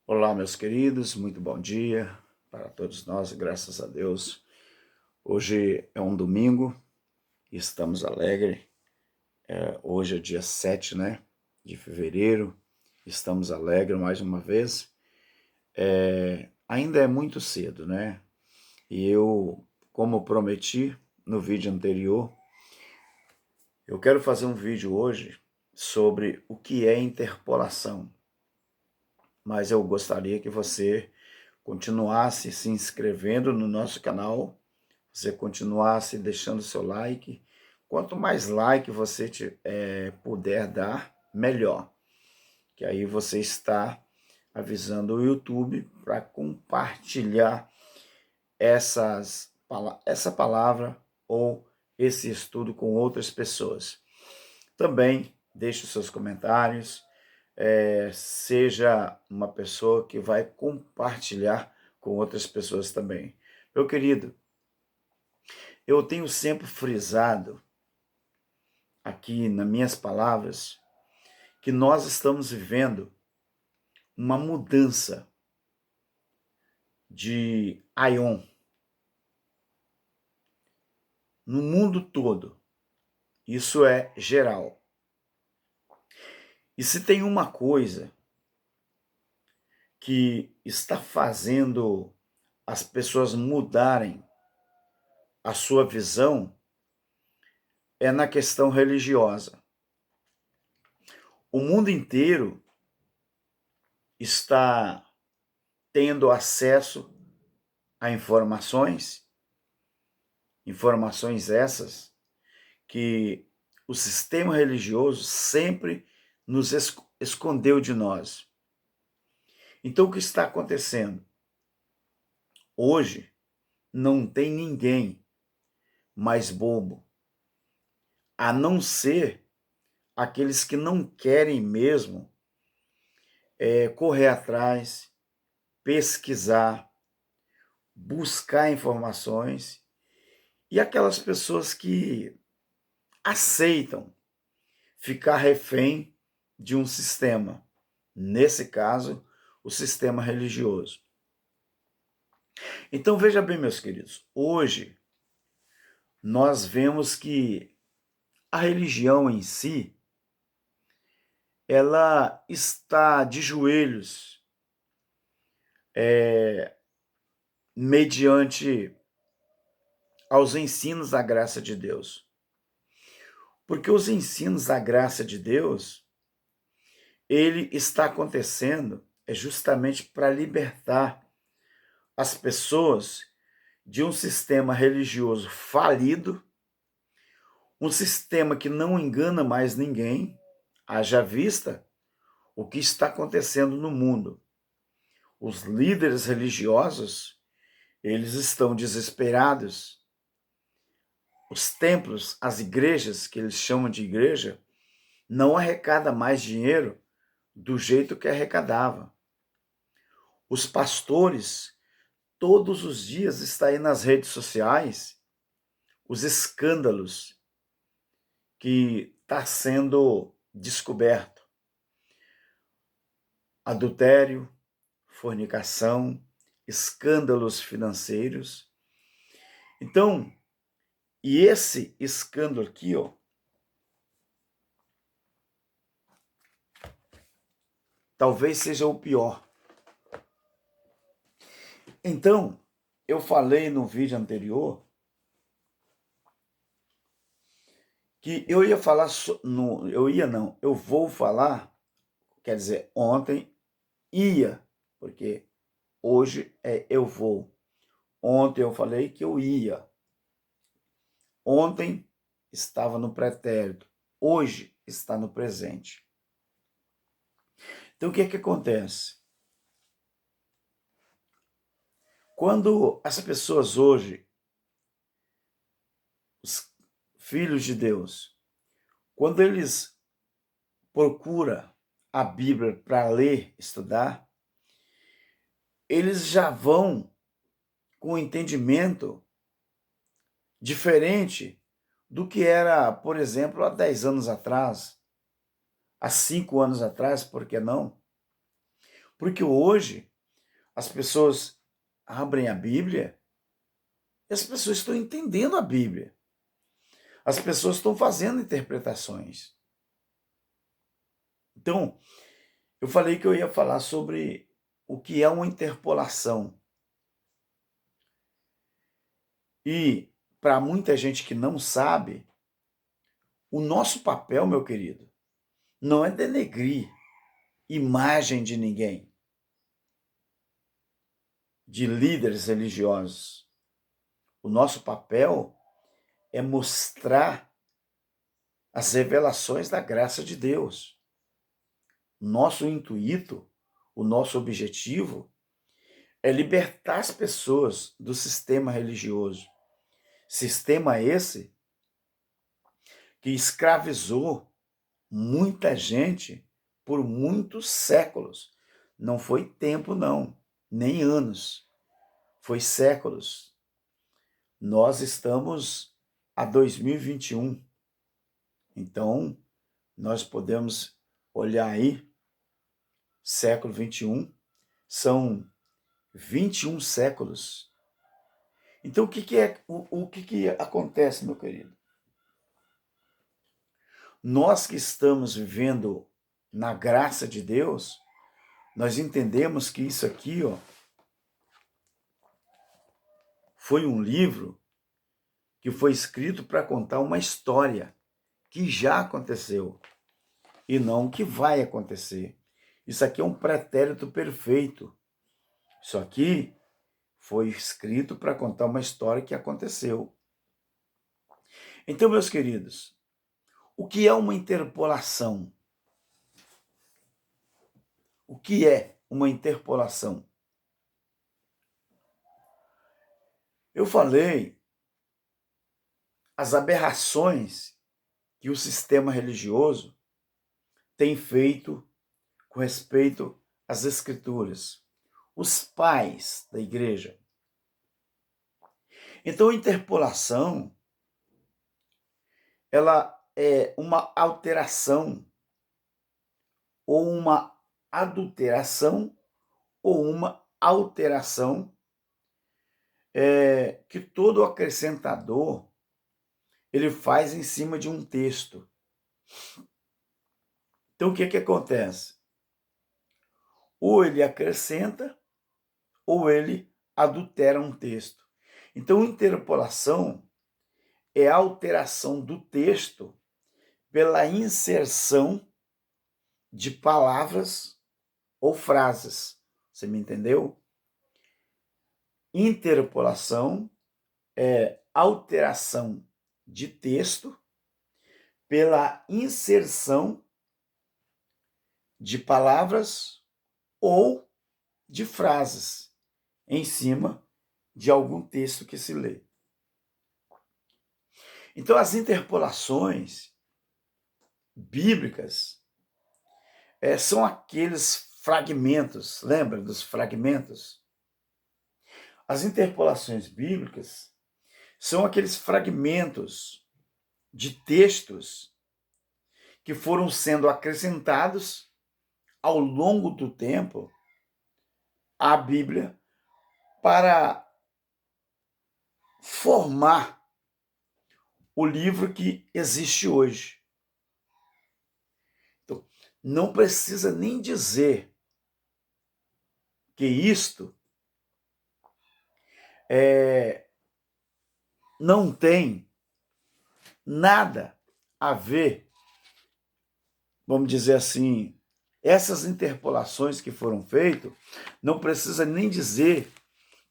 Olá, meus queridos, muito bom dia para todos nós, graças a Deus. Hoje é um domingo e estamos alegres. Hoje é dia 7, né, de fevereiro, estamos alegres mais uma vez. Ainda é muito cedo, né? E eu, como prometi no vídeo anterior, eu quero fazer um vídeo hoje sobre o que é interpolação. Mas eu gostaria que você continuasse se inscrevendo no nosso canal, você continuasse deixando seu like. Quanto mais like você puder dar, melhor. Que aí você está avisando o YouTube para compartilhar essa palavra ou esse estudo com outras pessoas. Também deixe os seus comentários, seja uma pessoa que vai compartilhar com outras pessoas também. Meu querido, eu tenho sempre frisado aqui nas minhas palavras que nós estamos vivendo uma mudança de Aion no mundo todo. Isso é geral. E se tem uma coisa que está fazendo as pessoas mudarem a sua visão, é na questão religiosa. O mundo inteiro está tendo acesso a informações essas que o sistema religioso sempre nos escondeu de nós. Então, o que está acontecendo? Hoje, não tem ninguém mais bobo, a não ser aqueles que não querem mesmo correr atrás, pesquisar, buscar informações, e aquelas pessoas que aceitam ficar refém de um sistema, nesse caso, o sistema religioso. Então veja bem, meus queridos, hoje nós vemos que a religião em si, ela está de joelhos mediante aos ensinos da graça de Deus. Porque os ensinos da graça de Deus, ele está acontecendo justamente para libertar as pessoas de um sistema religioso falido, um sistema que não engana mais ninguém, haja vista o que está acontecendo no mundo. Os líderes religiosos, eles estão desesperados. Os templos, as igrejas, que eles chamam de igreja, não arrecada mais dinheiro do jeito que arrecadava. Os pastores, todos os dias, estão aí nas redes sociais, os escândalos que está sendo descoberto. Adultério, fornicação, escândalos financeiros. Então, e esse escândalo aqui, ó, talvez seja o pior. Então, eu falei no vídeo anterior que eu ia falar, eu vou falar, quer dizer, ontem ia, porque hoje é eu vou. Ontem eu falei que eu ia. Ontem estava no pretérito, hoje está no presente. Então, o que é que acontece? Quando as pessoas hoje, os filhos de Deus, quando eles procuram a Bíblia para ler, estudar, eles já vão com um entendimento diferente do que era, por exemplo, há 10 anos atrás, há 5 anos atrás, por que não? Porque hoje as pessoas abrem a Bíblia e as pessoas estão entendendo a Bíblia. As pessoas estão fazendo interpretações. Então, eu falei que eu ia falar sobre o que é uma interpolação. E, para muita gente que não sabe, o nosso papel, meu querido, não é denegrir imagem de ninguém, de líderes religiosos. O nosso papel é mostrar as revelações da graça de Deus. Nosso intuito, o nosso objetivo é libertar as pessoas do sistema religioso. Sistema esse que escravizou muita gente por muitos séculos. Não foi tempo, não, nem anos. Foi séculos. Nós estamos a 2021. Então, nós podemos olhar aí, século 21, são 21 séculos. Então, o que acontece, meu querido? Nós que estamos vivendo na graça de Deus, nós entendemos que isso aqui, ó, foi um livro que foi escrito para contar uma história que já aconteceu e não o que vai acontecer. Isso aqui é um pretérito perfeito. Isso aqui foi escrito para contar uma história que aconteceu. Então, meus queridos, o que é uma interpolação? O que é uma interpolação? Eu falei as aberrações que o sistema religioso tem feito com respeito às escrituras, os pais da igreja. Então, a interpolação, ela é uma alteração ou uma adulteração ou uma alteração que todo acrescentador ele faz em cima de um texto. Então, o que acontece? Ou ele acrescenta, ou ele adultera um texto. Então, interpolação é a alteração do texto pela inserção de palavras ou frases. Você me entendeu? Interpolação é alteração de texto pela inserção de palavras ou de frases em cima de algum texto que se lê. Então, as interpolações bíblicas são aqueles fragmentos, lembra dos fragmentos? As interpolações bíblicas são aqueles fragmentos de textos que foram sendo acrescentados ao longo do tempo à Bíblia para formar o livro que existe hoje. Então, não precisa nem dizer que isto não tem nada a ver, vamos dizer assim, essas interpolações que foram feitas, não precisa nem dizer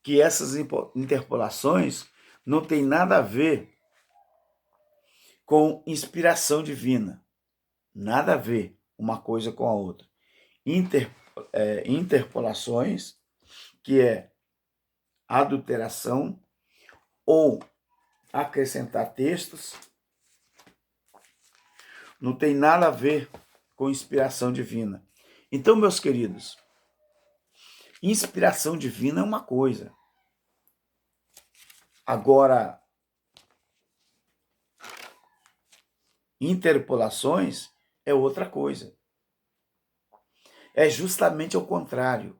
que essas interpolações não tem nada a ver com inspiração divina. Nada a ver uma coisa com a outra. Interpolações, que é adulteração ou acrescentar textos, não tem nada a ver com inspiração divina. Então, meus queridos, inspiração divina é uma coisa. Agora, interpolações é outra coisa. É justamente ao contrário.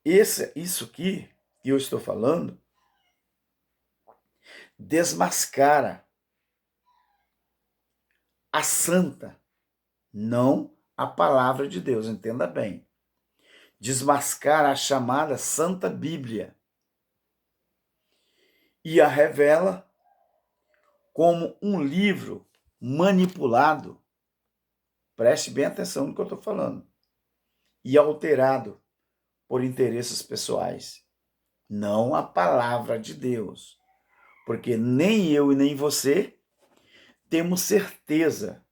Isso aqui que eu estou falando desmascara a santa, não a palavra de Deus, entenda bem. Desmascara a chamada Santa Bíblia e a revela como um livro manipulado, preste bem atenção no que eu estou falando, e alterado por interesses pessoais, não a palavra de Deus. Porque nem eu e nem você temos certeza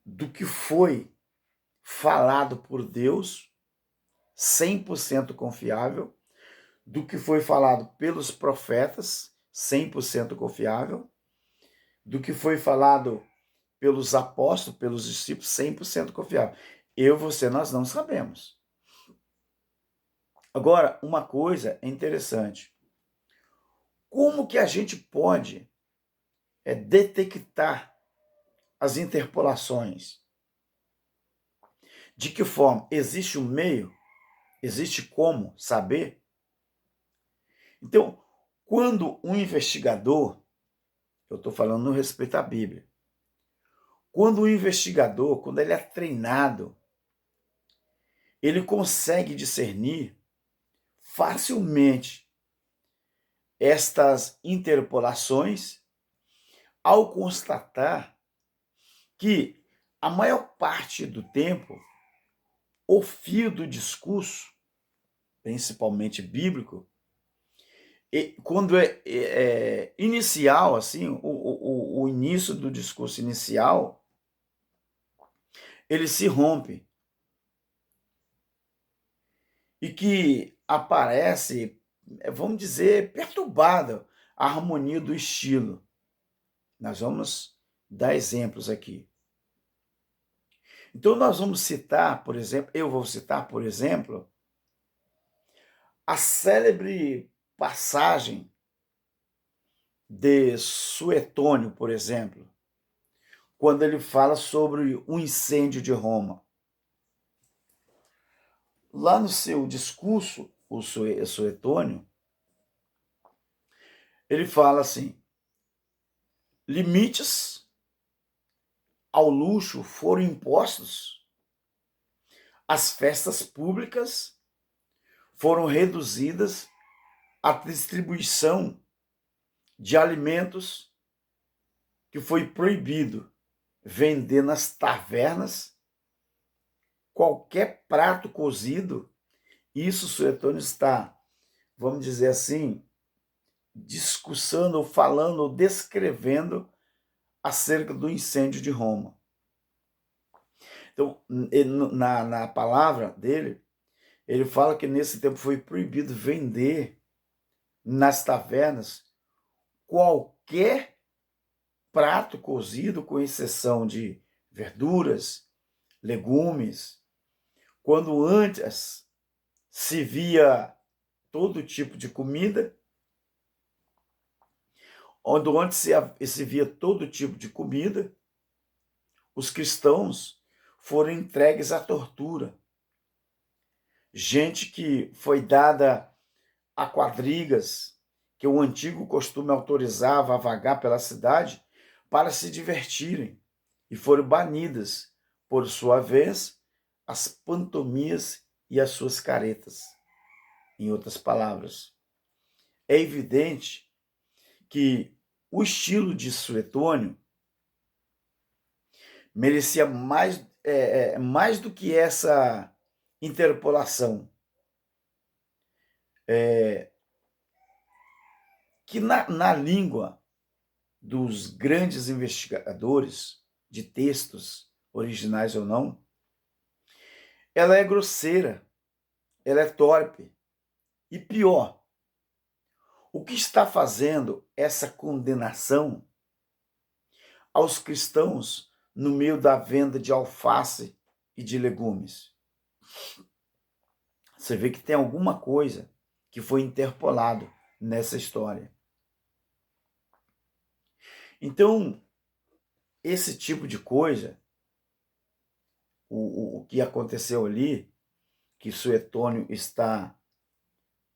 do que foi falado por Deus, 100% confiável, do que foi falado pelos profetas, 100% confiável, do que foi falado pelos apóstolos, pelos discípulos, 100% confiável. Eu e você, nós não sabemos. Agora, uma coisa é interessante. Como que a gente pode detectar as interpolações? De que forma? Existe um meio? Existe como saber? Então, quando um investigador, eu estou falando no respeito à Bíblia, quando o investigador, quando ele é treinado, ele consegue discernir facilmente estas interpolações ao constatar que a maior parte do tempo o fio do discurso, principalmente bíblico, quando é inicial, assim, o início do discurso inicial, ele se rompe. E que aparece, vamos dizer, perturbada a harmonia do estilo. Nós vamos dar exemplos aqui. Então, nós vamos citar, por exemplo, eu vou citar, por exemplo, a célebre passagem de Suetônio, por exemplo, quando ele fala sobre o incêndio de Roma. Lá no seu discurso, o Suetônio, ele fala assim: limites ao luxo foram impostos, as festas públicas foram reduzidas à distribuição de alimentos, que foi proibido vender nas tavernas qualquer prato cozido. Isso o Suetônio está, vamos dizer assim, discussando, ou falando, ou descrevendo acerca do incêndio de Roma. Então, na palavra dele, ele fala que nesse tempo foi proibido vender nas tavernas qualquer prato cozido, com exceção de verduras, legumes, quando antes se via todo tipo de comida, onde antes se via todo tipo de comida, os cristãos foram entregues à tortura. Gente que foi dada a quadrigas, que o antigo costume autorizava a vagar pela cidade para se divertirem, e foram banidas, por sua vez, as pantomias e as suas caretas. Em outras palavras, é evidente que o estilo de Suetônio merecia mais do que essa interpolação. Que na língua dos grandes investigadores de textos, originais ou não, ela é grosseira, ela é torpe. E pior, o que está fazendo essa condenação aos cristãos no meio da venda de alface e de legumes? Você vê que tem alguma coisa que foi interpolado nessa história. Então, esse tipo de coisa, o que aconteceu ali, que Suetônio está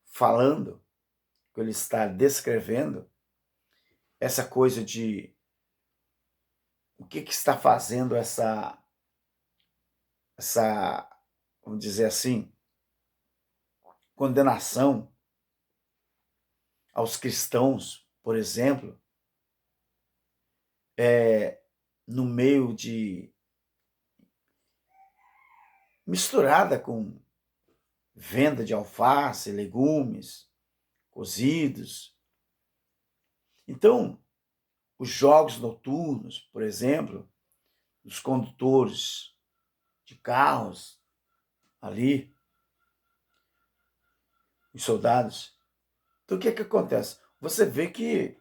falando, que ele está descrevendo, essa coisa de o que está fazendo essa, vamos dizer assim, condenação aos cristãos, por exemplo, no meio de misturada com venda de alface, legumes, cozidos. Então, os jogos noturnos, por exemplo, os condutores de carros ali, os soldados. Então, o que acontece? Você vê que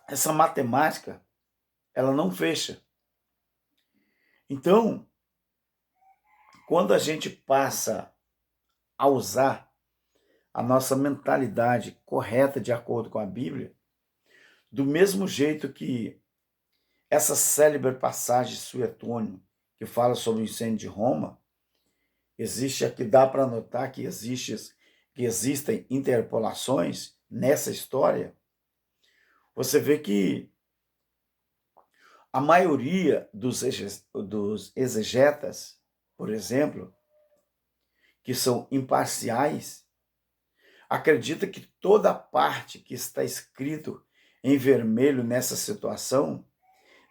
essa matemática, ela não fecha. Então, quando a gente passa a usar a nossa mentalidade correta de acordo com a Bíblia, do mesmo jeito que essa célebre passagem de Suetônio, que fala sobre o incêndio de Roma, existe aqui, dá para notar que existem interpolações nessa história. Você vê que a maioria dos exegetas, por exemplo, que são imparciais, acredita que toda a parte que está escrito em vermelho nessa situação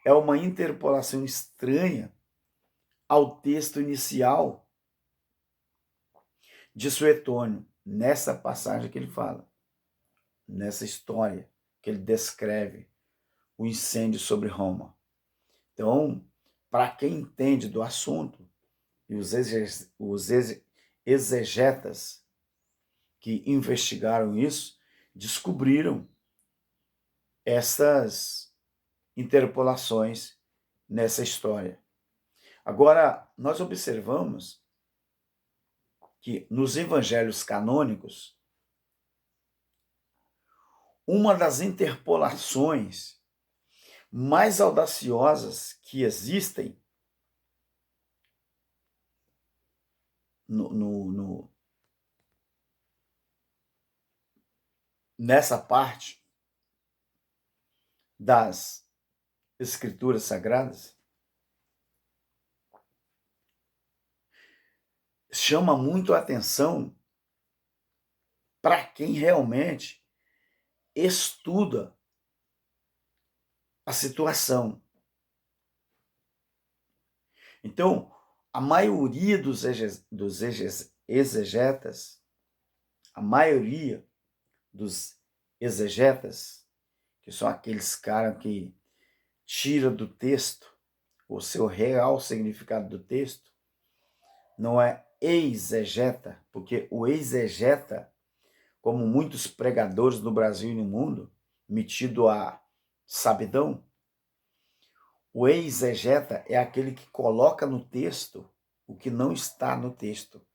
é uma interpolação estranha ao texto inicial de Suetônio, nessa passagem que ele fala, nessa história que ele descreve o incêndio sobre Roma. Então, para quem entende do assunto, e os exegetas que investigaram isso, descobriram essas interpolações nessa história. Agora, nós observamos que nos evangelhos canônicos, uma das interpolações mais audaciosas que existem nessa parte das Escrituras Sagradas, chama muito a atenção para quem realmente estuda a situação. Então, a maioria dos exegetas, a maioria dos exegetas, que são aqueles caras que tiram do texto o seu real significado do texto, não é exegeta, porque o exegeta, como muitos pregadores no Brasil e no mundo, metido a sabidão, o exegeta é aquele que coloca no texto o que não está no texto.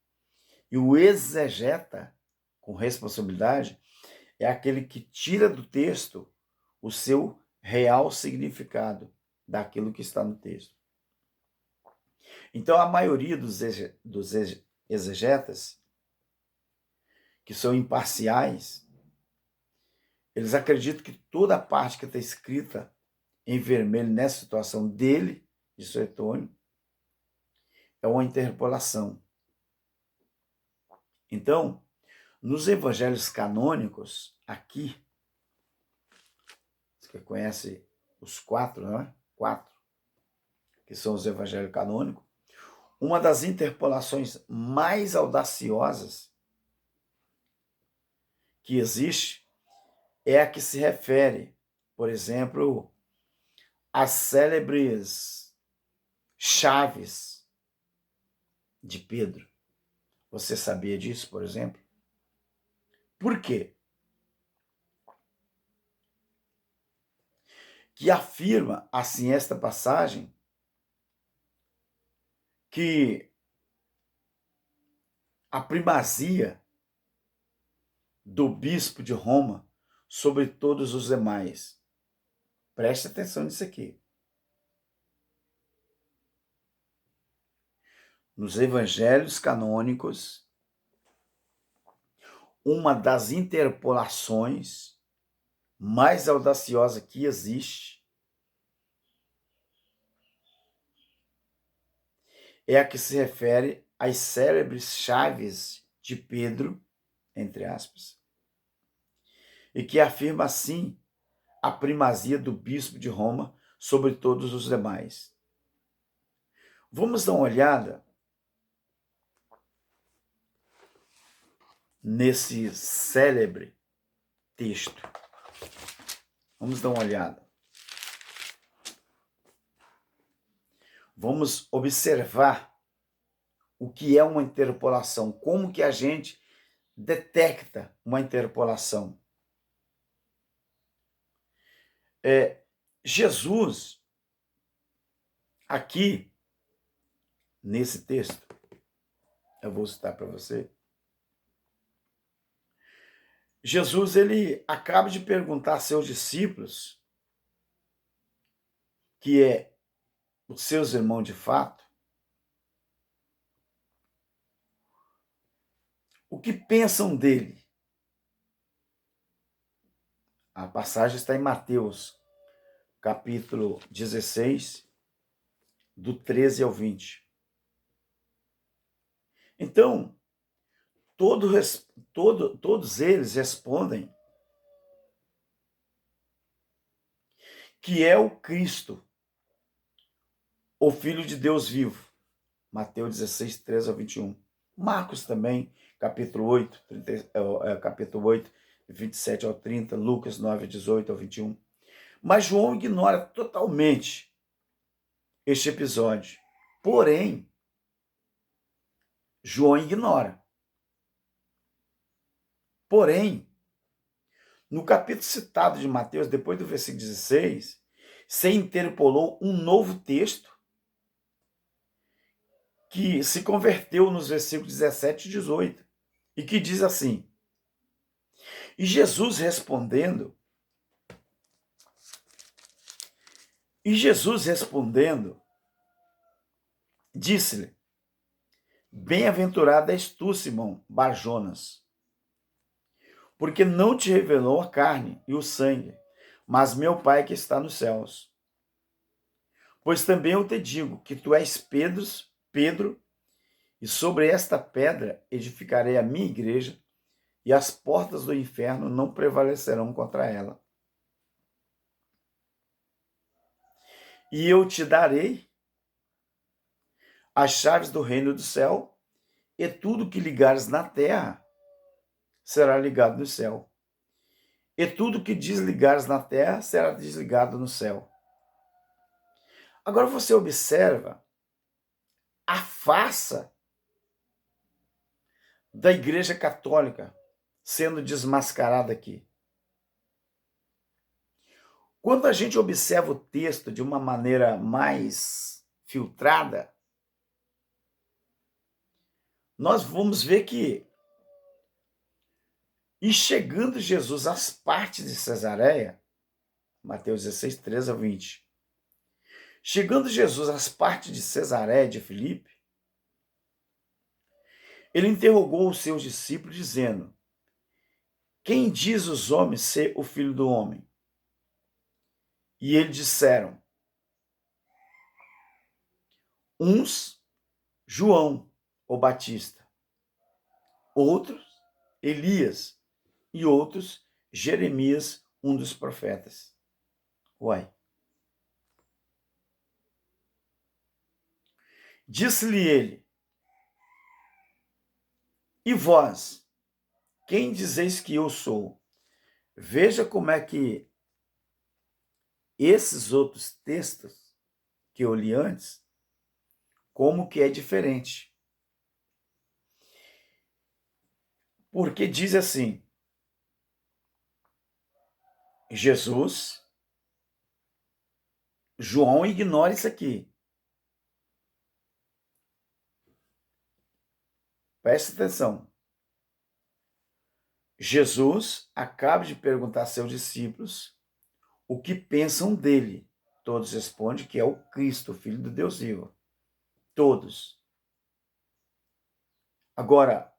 E o exegeta, com responsabilidade, é aquele que tira do texto o seu real significado daquilo que está no texto. Então, a maioria dos exegetas, que são imparciais, eles acreditam que toda a parte que está escrita em vermelho nessa situação dele, de Suetônio, é uma interpolação. Então, nos evangelhos canônicos, aqui, você conhece os 4, não é? 4, que são os evangelhos canônicos, uma das interpolações mais audaciosas que existe é a que se refere, por exemplo, às célebres chaves de Pedro. Você sabia disso, por exemplo? Por quê? Que afirma, assim, esta passagem, que a primazia do bispo de Roma sobre todos os demais. Preste atenção nisso aqui. nos evangelhos canônicos, uma das interpolações mais audaciosa que existe é a que se refere às célebres chaves de Pedro, entre aspas, e que afirma assim a primazia do bispo de Roma sobre todos os demais. Vamos dar uma olhada nesse célebre texto. Vamos dar uma olhada. Vamos observar o que é uma interpolação, como que a gente detecta uma interpolação. Jesus, aqui, nesse texto, eu vou citar para você, Jesus, ele acaba de perguntar a seus discípulos, que é os seus irmãos de fato, o que pensam dele. A passagem está em Mateus, capítulo 16, do 13 ao 20. Então, todos eles respondem que é o Cristo, o Filho de Deus vivo. Mateus 16, 13 ao 21. Marcos também, capítulo 8, capítulo 8, 27 ao 30, Lucas 9, 18 ao 21. Mas João ignora totalmente este episódio. Porém, João ignora. Porém, no capítulo citado de Mateus, depois do versículo 16, se interpolou um novo texto que se converteu nos versículos 17 e 18, e que diz assim: E Jesus respondendo, disse-lhe: Bem-aventurado és tu, Simão Barjonas, porque não te revelou a carne e o sangue, mas meu Pai que está nos céus. Pois também eu te digo que tu és Pedro, e sobre esta pedra edificarei a minha igreja, e as portas do inferno não prevalecerão contra ela. E eu te darei as chaves do reino do céu, e tudo que ligares na terra será ligado no céu. E tudo que desligares na terra será desligado no céu. Agora você observa a farsa da Igreja Católica sendo desmascarada aqui. Quando a gente observa o texto de uma maneira mais filtrada, nós vamos ver que, e chegando Jesus às partes de Cesareia, Mateus 16, 13 a 20, chegando Jesus às partes de Cesareia de Filipe, ele interrogou os seus discípulos, dizendo: Quem diz os homens ser o Filho do Homem? E eles disseram: uns, João, o Batista, outros, Elias, e outros, Jeremias, um dos profetas. Uai. Disse-lhe ele: E vós, quem dizeis que eu sou? Veja como é que esses outros textos que eu li antes, como que é diferente. Porque diz assim: Jesus, João ignora isso aqui. Preste atenção. Jesus acaba de perguntar a seus discípulos o que pensam dele. Todos respondem que é o Cristo, o Filho do Deus vivo. Todos. Agora,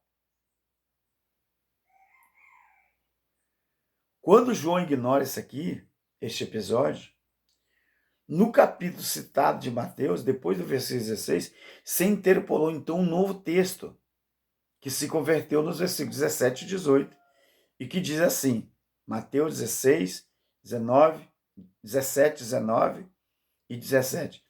quando João ignora isso aqui, este episódio, no capítulo citado de Mateus, depois do versículo 16, se interpolou então um novo texto, que se converteu nos versículos 17 e 18, e que diz assim, Mateus 16, 19, 17, 19 e 17.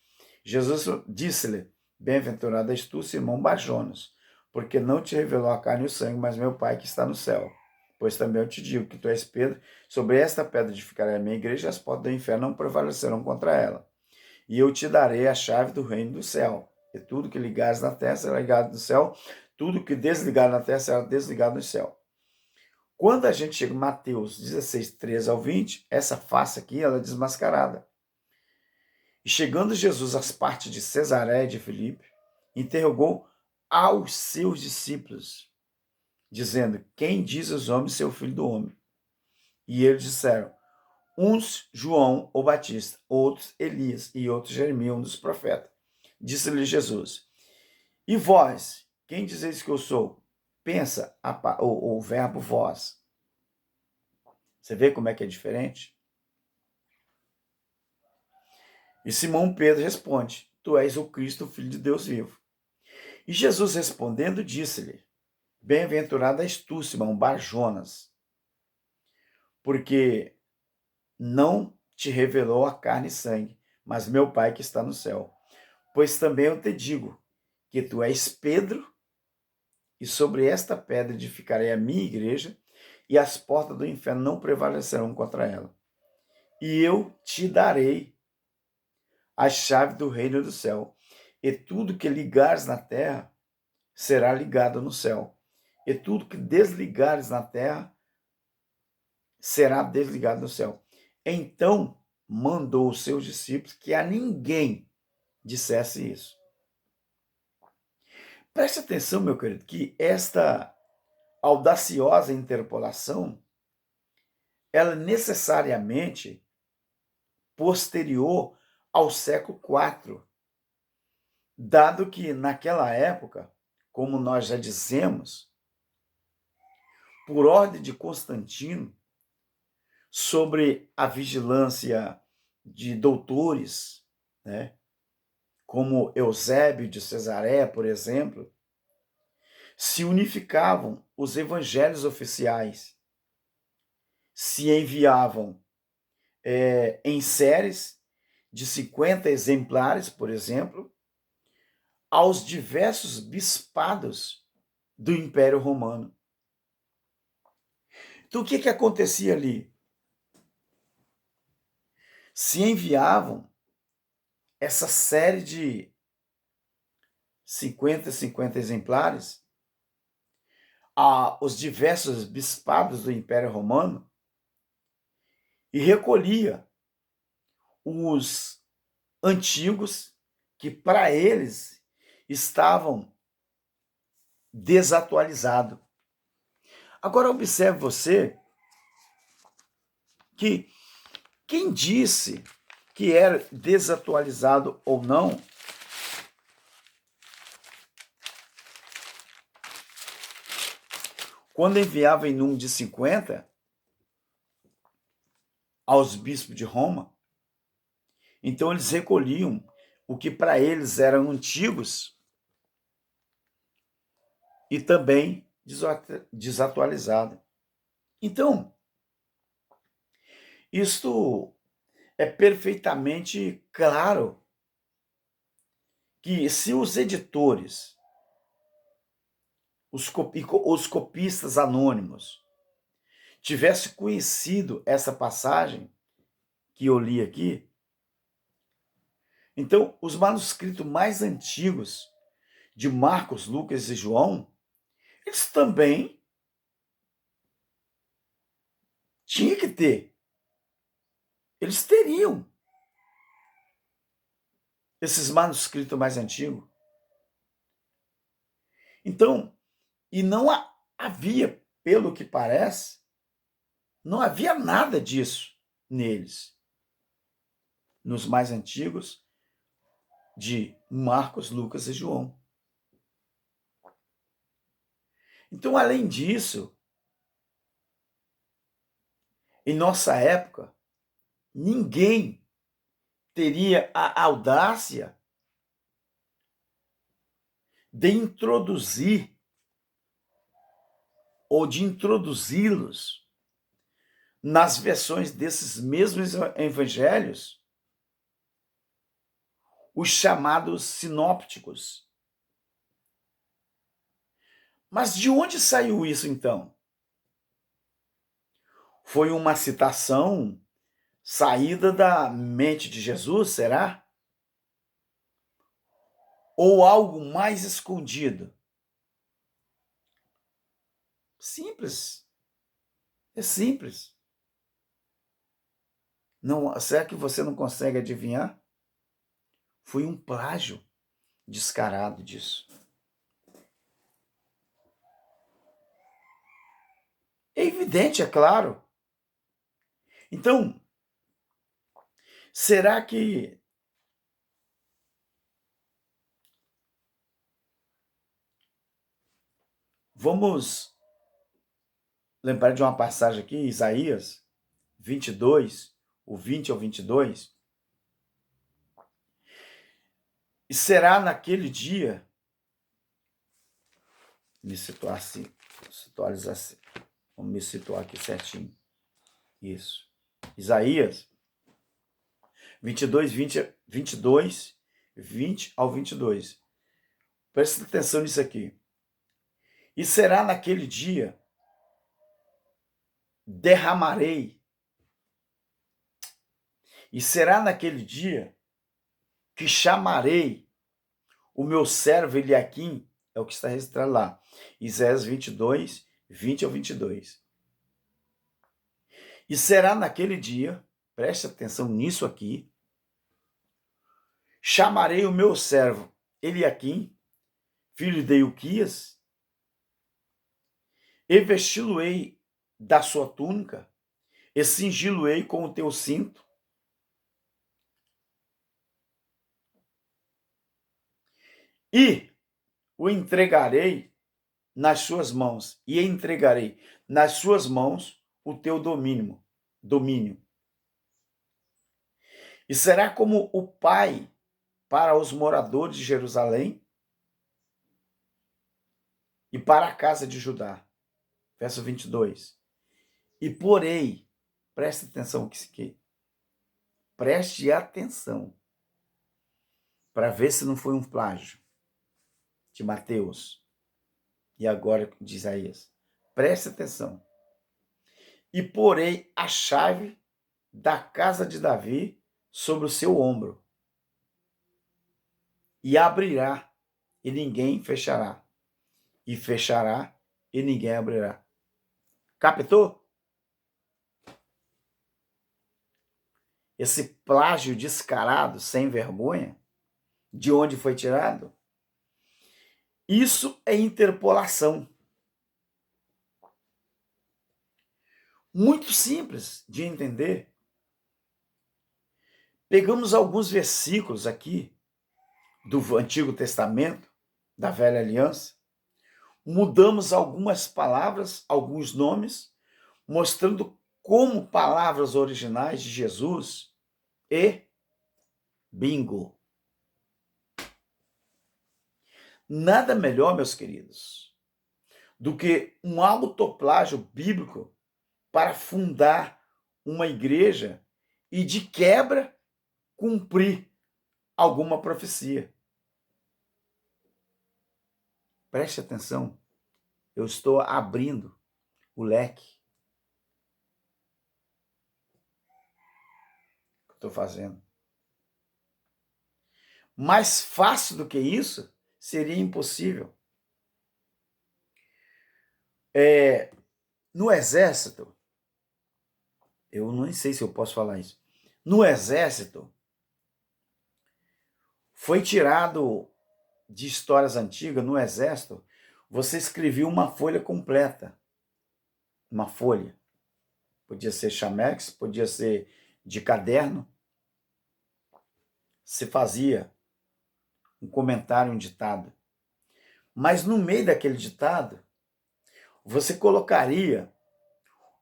Jesus disse-lhe, bem-aventurado és tu, Simão Barjonas, porque não te revelou a carne e o sangue, mas meu Pai que está no céu. Pois também eu te digo que tu és Pedro, sobre esta pedra edificarei a minha igreja, e as portas do inferno não prevalecerão contra ela. E eu te darei a chave do reino do céu. E tudo que ligares na terra será ligado no céu, tudo que desligar na terra será desligado no céu. Quando a gente chega em Mateus 16, 13 ao 20, essa face aqui ela é desmascarada. E chegando Jesus às partes de Cesareia de Filipe, interrogou aos seus discípulos, dizendo, quem diz os homens ser o filho do homem? E eles disseram, uns João o Batista, outros Elias e outros Jeremias, um dos profetas. Disse-lhe Jesus, e vós, quem dizeis que eu sou? Pensa o verbo vós. Você vê como é que é diferente? E Simão Pedro responde, tu és o Cristo, o Filho de Deus vivo. E Jesus respondendo, disse-lhe, bem-aventurado és tu, Simão Barjonas, porque não te revelou a carne e sangue, mas meu Pai que está no céu. Pois também eu te digo que tu és Pedro, e sobre esta pedra edificarei a minha igreja, e as portas do inferno não prevalecerão contra ela. E eu te darei a chave do reino do céu, e tudo que ligares na terra será ligado no céu, e tudo que desligares na terra será desligado no céu. Então mandou os seus discípulos que a ninguém dissesse isso. Preste atenção, meu querido, que esta audaciosa interpolação ela é necessariamente posterior ao século IV, dado que naquela época, como nós já dissemos, por ordem de Constantino, sobre a vigilância de doutores, né, como Eusébio de Cesareia, por exemplo, se unificavam os evangelhos oficiais, se enviavam em séries de 50 exemplares, por exemplo, aos diversos bispados do Império Romano. Então, o que acontecia ali? Se enviavam essa série de 50 exemplares aos diversos bispados do Império Romano e recolhia os antigos que para eles estavam desatualizados. Agora observe você que quem disse que era desatualizado ou não, quando enviava em número de 50 aos bispos de Roma, então eles recolhiam o que para eles eram antigos e também desatualizado. Então, isto é perfeitamente claro que se os editores, os copistas anônimos, tivessem conhecido essa passagem que eu li aqui, então os manuscritos mais antigos de Marcos, Lucas e João, eles também tinham que ter. Eles teriam esses manuscritos mais antigos. Então, e não havia, pelo que parece, não havia nada disso neles. Nos mais antigos de Marcos, Lucas e João. Então, além disso, em nossa época, ninguém teria a audácia de introduzir ou de introduzi-los nas versões desses mesmos evangelhos, os chamados sinópticos. Mas de onde saiu isso então? Foi uma citação saída da mente de Jesus, será? Ou algo mais escondido? Simples. É simples. Não, será que você não consegue adivinhar? Foi um plágio descarado disso. É evidente, é claro. Então, será que vamos lembrar de uma passagem aqui, Isaías 22, o 20 ao 22? E será naquele dia, me situar assim, assim, vamos me situar aqui certinho. Isso. Isaías 22, 20 ao 22. Presta atenção nisso aqui. E será naquele dia, derramarei. E será naquele dia que chamarei o meu servo Eliaquim, é o que está registrado lá. Isaías 22, 20 ao 22. E será naquele dia, preste atenção nisso aqui, chamarei o meu servo Eliaquim, filho de Ilquias, e vesti-lo-ei da sua túnica, e cingi-lo-ei com o teu cinto, e o entregarei nas suas mãos, e entregarei nas suas mãos o teu domínio. E será como o pai para os moradores de Jerusalém e para a casa de Judá. Verso 22. E porei, preste atenção aqui, preste atenção, para ver se não foi um plágio de Mateus e agora de Isaías. Preste atenção. E porei a chave da casa de Davi sobre o seu ombro. E abrirá, e ninguém fechará. E fechará, e ninguém abrirá. Captou? Esse plágio descarado, sem vergonha, de onde foi tirado? Isso é interpolação. Muito simples de entender. Pegamos alguns versículos aqui do Antigo Testamento, da Velha Aliança, mudamos algumas palavras, alguns nomes, mostrando como palavras originais de Jesus e bingo. Nada melhor, meus queridos, do que um autoplágio bíblico para fundar uma igreja e, de quebra, cumprir alguma profecia. Preste atenção, eu estou abrindo o leque que estou fazendo. Mais fácil do que isso seria impossível. No exército, eu não sei se eu posso falar isso. No exército, foi tirado de histórias antigas, no exército, você escrevia uma folha completa. Uma folha. Podia ser chamex, podia ser de caderno. Se fazia um comentário, um ditado. Mas no meio daquele ditado, você colocaria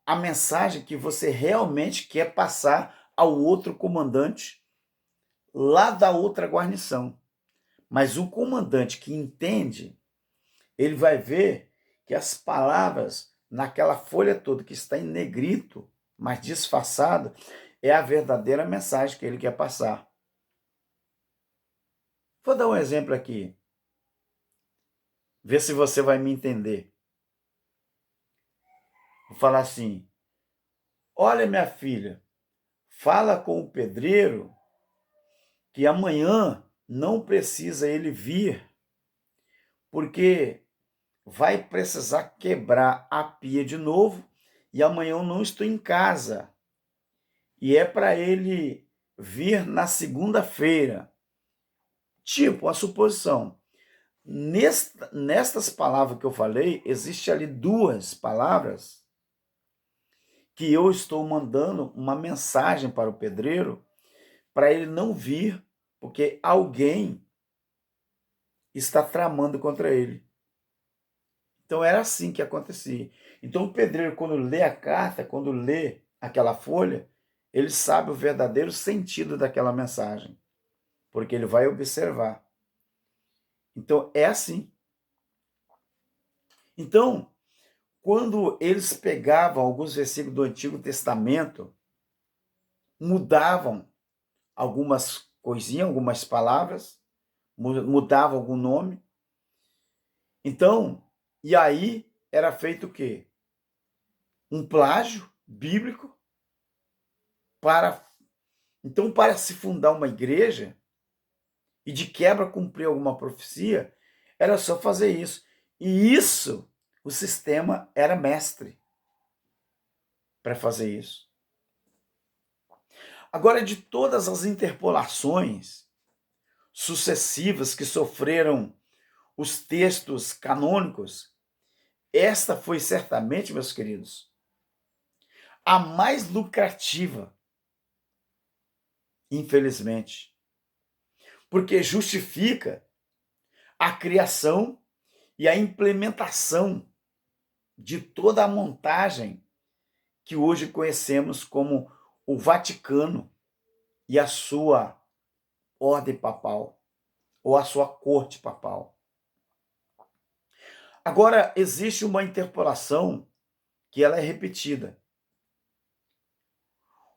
a mensagem que você realmente quer passar ao outro comandante lá da outra guarnição. Mas o comandante que entende, ele vai ver que as palavras naquela folha toda que está em negrito, mas disfarçada, é a verdadeira mensagem que ele quer passar. Vou dar um exemplo aqui. Vê se você vai me entender. Vou falar assim: olha, minha filha, fala com o pedreiro que amanhã não precisa ele vir, porque vai precisar quebrar a pia de novo e amanhã eu não estou em casa. E é para ele vir na segunda-feira. Tipo, uma suposição. Nestas palavras que eu falei, existe ali duas palavras que eu estou mandando uma mensagem para o pedreiro para ele não vir, porque alguém está tramando contra ele. Então era assim que acontecia. Então o pedreiro, quando lê a carta, quando lê aquela folha, ele sabe o verdadeiro sentido daquela mensagem, porque ele vai observar. Então é assim. Então, quando eles pegavam alguns versículos do Antigo Testamento, mudavam algumas coisinhas, algumas palavras, mudavam algum nome. Então, e aí era feito o quê? Um plágio bíblico para... Então, para se fundar uma igreja e de quebra cumprir alguma profecia, era só fazer isso. E isso, o sistema era mestre para fazer isso. Agora, de todas as interpolações sucessivas que sofreram os textos canônicos, esta foi certamente, meus queridos, a mais lucrativa, infelizmente, porque justifica a criação e a implementação de toda a montagem que hoje conhecemos como o Vaticano e a sua ordem papal, ou a sua corte papal. Agora, existe uma interpolação que ela é repetida.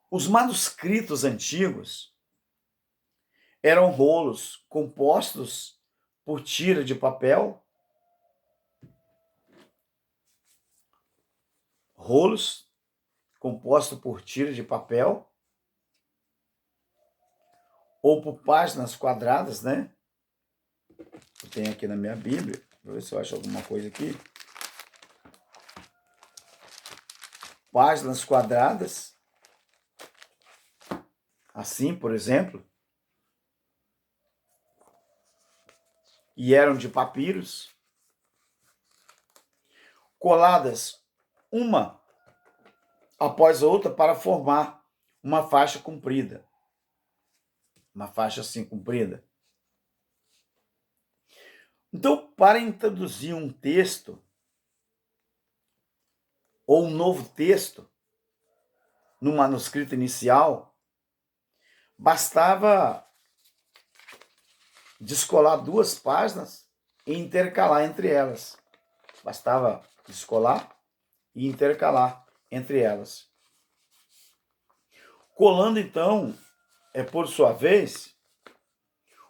Os manuscritos antigos eram rolos compostos por tira de papel, rolos compostos por tira de papel, ou por páginas quadradas, né? Eu tenho aqui na minha Bíblia, vou ver se eu acho alguma coisa aqui. Páginas quadradas, assim, por exemplo, e eram de papiros, coladas uma após a outra para formar uma faixa comprida. Uma faixa assim comprida. Então, para introduzir um texto ou um novo texto no manuscrito inicial, bastava descolar duas páginas e intercalar entre elas. Bastava descolar e intercalar entre elas. Colando, então, por sua vez,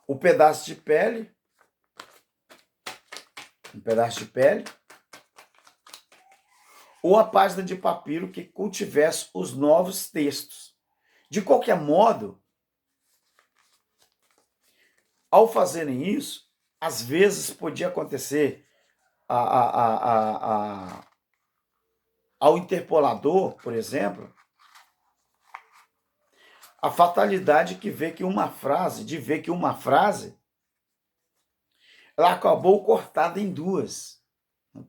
o pedaço de pele, um pedaço de pele, ou a página de papiro que contivesse os novos textos. De qualquer modo, ao fazerem isso, às vezes podia acontecer ao interpolador, por exemplo, a fatalidade de ver que uma frase ela acabou cortada em duas.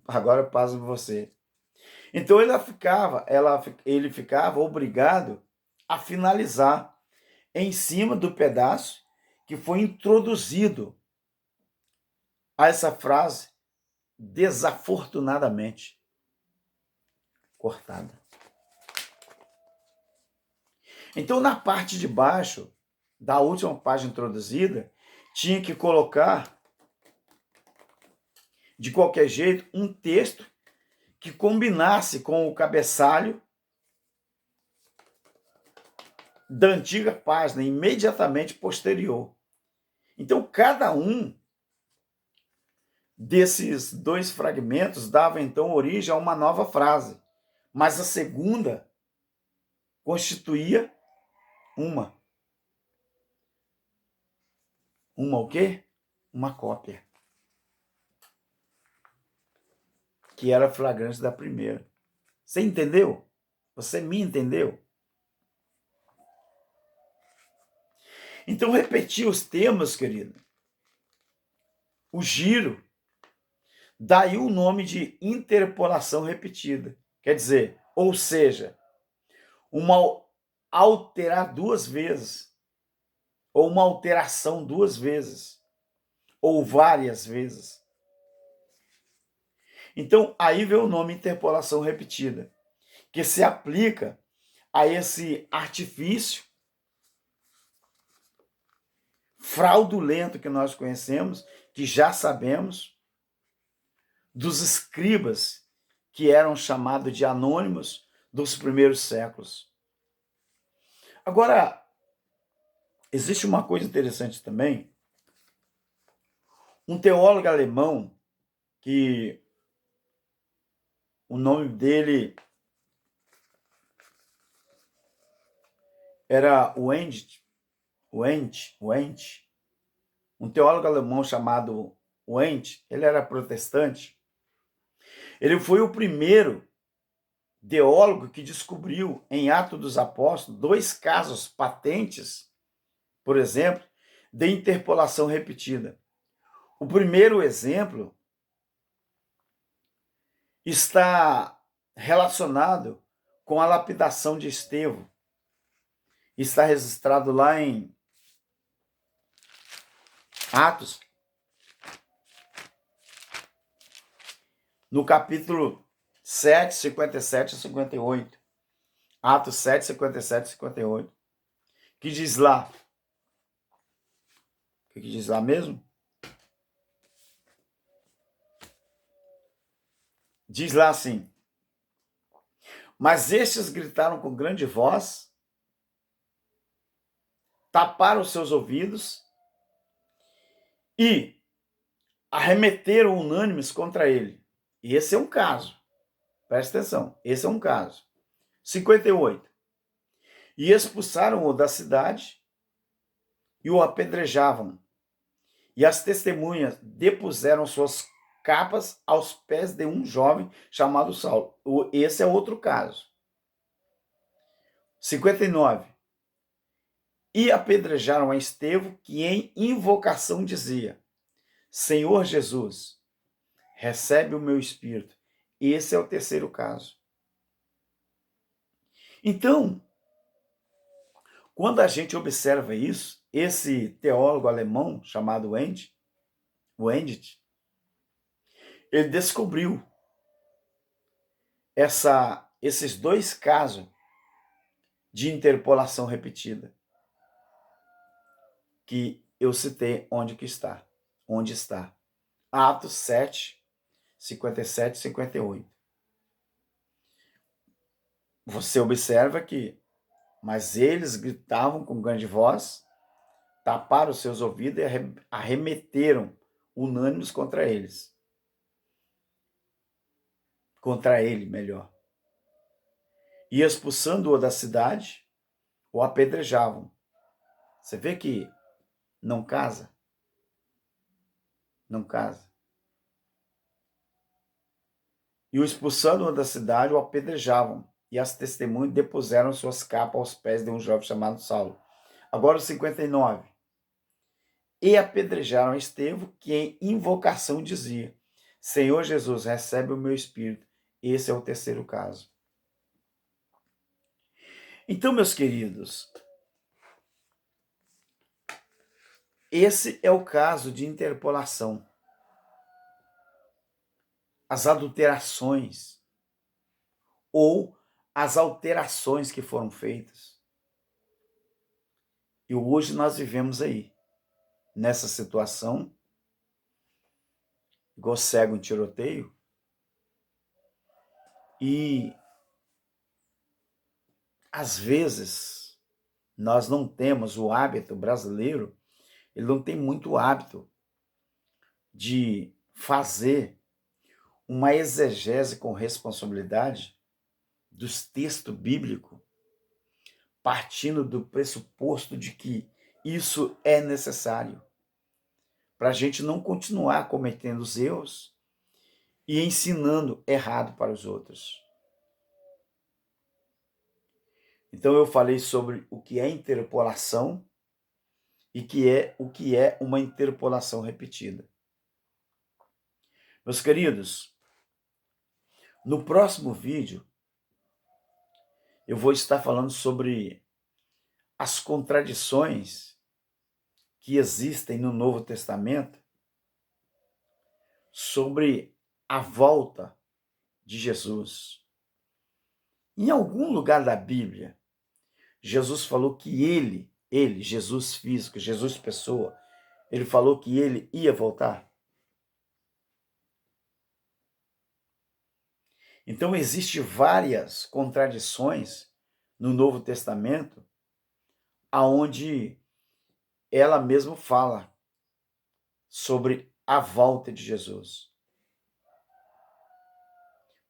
Agora eu passo para você. Então ele ficava obrigado a finalizar em cima do pedaço que foi introduzido a essa frase desafortunadamente. cortada. Então, na parte de baixo da última página introduzida, tinha que colocar, de qualquer jeito, um texto que combinasse com o cabeçalho da antiga página, imediatamente posterior. Então, cada um desses dois fragmentos dava, então, origem a uma nova frase, mas a segunda constituía uma o quê? Uma cópia, que era flagrante da primeira. Você entendeu? Você me entendeu? Então, repetir os temas, querido, o giro, daí o nome de interpolação repetida. Quer dizer, ou seja, alterar duas vezes, ou uma alteração duas vezes, ou várias vezes. Então, aí vem o nome interpolação repetida, que se aplica a esse artifício fraudulento que nós conhecemos, que já sabemos, dos escribas, que eram chamados de anônimos dos primeiros séculos. Agora, existe uma coisa interessante também. Um teólogo alemão, que o nome dele era Wendt, um teólogo alemão chamado Wendt, ele era protestante. Ele foi o primeiro teólogo que descobriu em Atos dos Apóstolos 2 casos patentes, por exemplo, de interpolação repetida. O primeiro exemplo está relacionado com a lapidação de Estevão. Está registrado lá em Atos, no capítulo 7, 57 e 58. Atos 7, 57 e 58. Que diz lá. O que diz lá mesmo? Diz lá assim: mas estes gritaram com grande voz, taparam os seus ouvidos e arremeteram unânimes contra ele. E esse é um caso. Presta atenção, esse é um caso. 58. E expulsaram-o da cidade e o apedrejavam. E as testemunhas depuseram suas capas aos pés de um jovem chamado Saulo. Esse é outro caso. 59. E apedrejaram a Estevão, que em invocação dizia: Senhor Jesus, recebe o meu espírito. Esse é o terceiro caso. Então, quando a gente observa isso, esse teólogo alemão chamado Wendt, ele descobriu esses 2 casos de interpolação repetida que eu citei onde está. Atos 7, 57 e 58. Você observa que, mas eles gritavam com grande voz, taparam os seus ouvidos e arremeteram unânimes contra eles. Contra ele, melhor. E expulsando-o da cidade, o apedrejavam. Você vê que não casa? Não casa. E o expulsando-o da cidade, o apedrejavam. E as testemunhas depuseram suas capas aos pés de um jovem chamado Saulo. Agora o 59. E apedrejaram Estevão, que em invocação dizia: Senhor Jesus, recebe o meu espírito. Esse é o terceiro caso. Então, meus queridos, esse é o caso de interpolação. As adulterações, ou as alterações que foram feitas. E hoje nós vivemos aí, nessa situação, igual cego em tiroteio, e às vezes nós não temos o hábito brasileiro, ele não tem muito hábito de fazer uma exegese com responsabilidade dos textos bíblicos, partindo do pressuposto de que isso é necessário para a gente não continuar cometendo os erros e ensinando errado para os outros. Então eu falei sobre o que é interpolação e o que é uma interpolação repetida. Meus queridos, no próximo vídeo eu vou estar falando sobre as contradições que existem no Novo Testamento sobre a volta de Jesus. Em algum lugar da Bíblia, Jesus falou que ele, Jesus físico, Jesus pessoa, ele falou que ele ia voltar. Então existem várias contradições no Novo Testamento, aonde ela mesma fala sobre a volta de Jesus.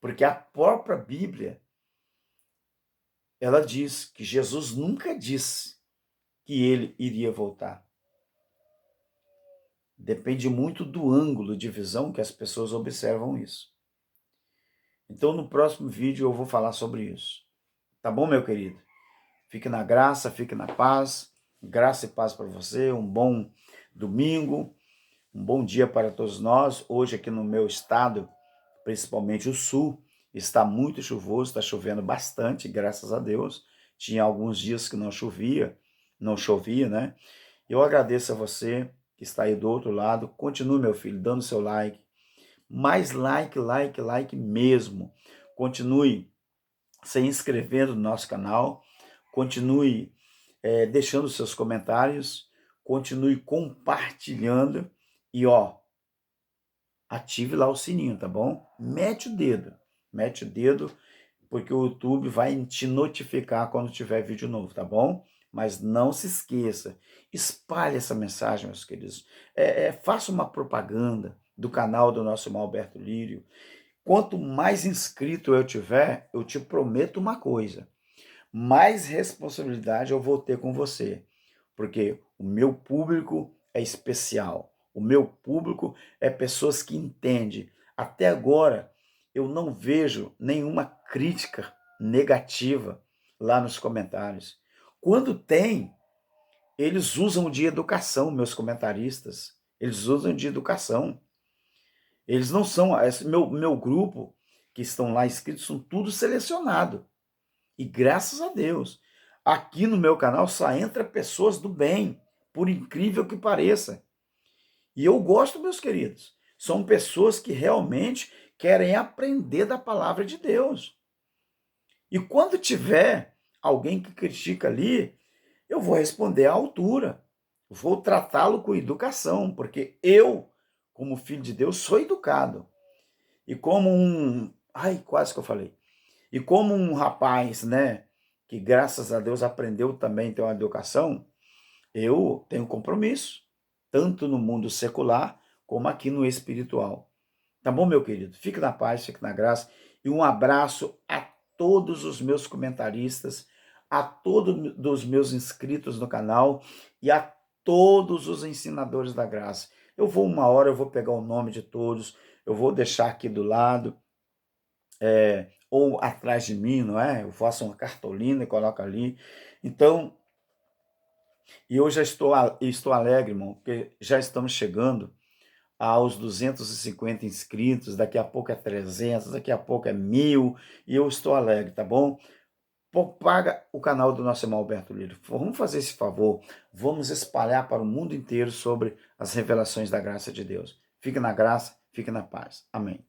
Porque a própria Bíblia, ela diz que Jesus nunca disse que ele iria voltar. Depende muito do ângulo de visão que as pessoas observam isso. Então, no próximo vídeo eu vou falar sobre isso. Tá bom, meu querido? Fique na graça, fique na paz. Graça e paz para você. Um bom domingo, um bom dia para todos nós. Hoje aqui no meu estado, principalmente o sul, está muito chuvoso, está chovendo bastante, graças a Deus. Tinha alguns dias que não chovia, né? Eu agradeço a você que está aí do outro lado. Continue, meu filho, dando seu like. Mais like mesmo. Continue se inscrevendo no nosso canal. Continue deixando seus comentários. Continue compartilhando. E, ative lá o sininho, tá bom? Mete o dedo, porque o YouTube vai te notificar quando tiver vídeo novo, tá bom? Mas não se esqueça, espalhe essa mensagem, meus queridos. Faça uma propaganda do canal do nosso irmão Alberto Lírio. Quanto mais inscrito eu tiver, eu te prometo uma coisa, mais responsabilidade eu vou ter com você, porque o meu público é especial. O meu público é pessoas que entendem. Até agora, eu não vejo nenhuma crítica negativa lá nos comentários. Quando tem, eles usam de educação, meus comentaristas. Eles usam de educação. Eles não são... Meu grupo, que estão lá inscritos, são tudo selecionado. E graças a Deus, aqui no meu canal só entra pessoas do bem, por incrível que pareça. E eu gosto, meus queridos. São pessoas que realmente querem aprender da palavra de Deus. E quando tiver alguém que critica ali, eu vou responder à altura. Vou tratá-lo com educação, porque eu, como filho de Deus, sou educado. E como quase que eu falei. E como um rapaz, né, que graças a Deus aprendeu também a ter uma educação, eu tenho compromisso, tanto no mundo secular, como aqui no espiritual. Tá bom, meu querido? Fique na paz, fique na graça. E um abraço a todos os meus comentaristas, a todos os meus inscritos no canal e a todos os ensinadores da graça. Uma hora eu vou pegar o nome de todos, eu vou deixar aqui do lado, ou atrás de mim, não é? Eu faço uma cartolina e coloco ali. Então, e eu já estou alegre, irmão, porque já estamos chegando aos 250 inscritos, daqui a pouco é 300, daqui a pouco é 1000, e eu estou alegre, tá bom? Propaga o canal do nosso irmão Alberto Lírio. Vamos fazer esse favor, vamos espalhar para o mundo inteiro sobre as revelações da graça de Deus. Fique na graça, fique na paz. Amém.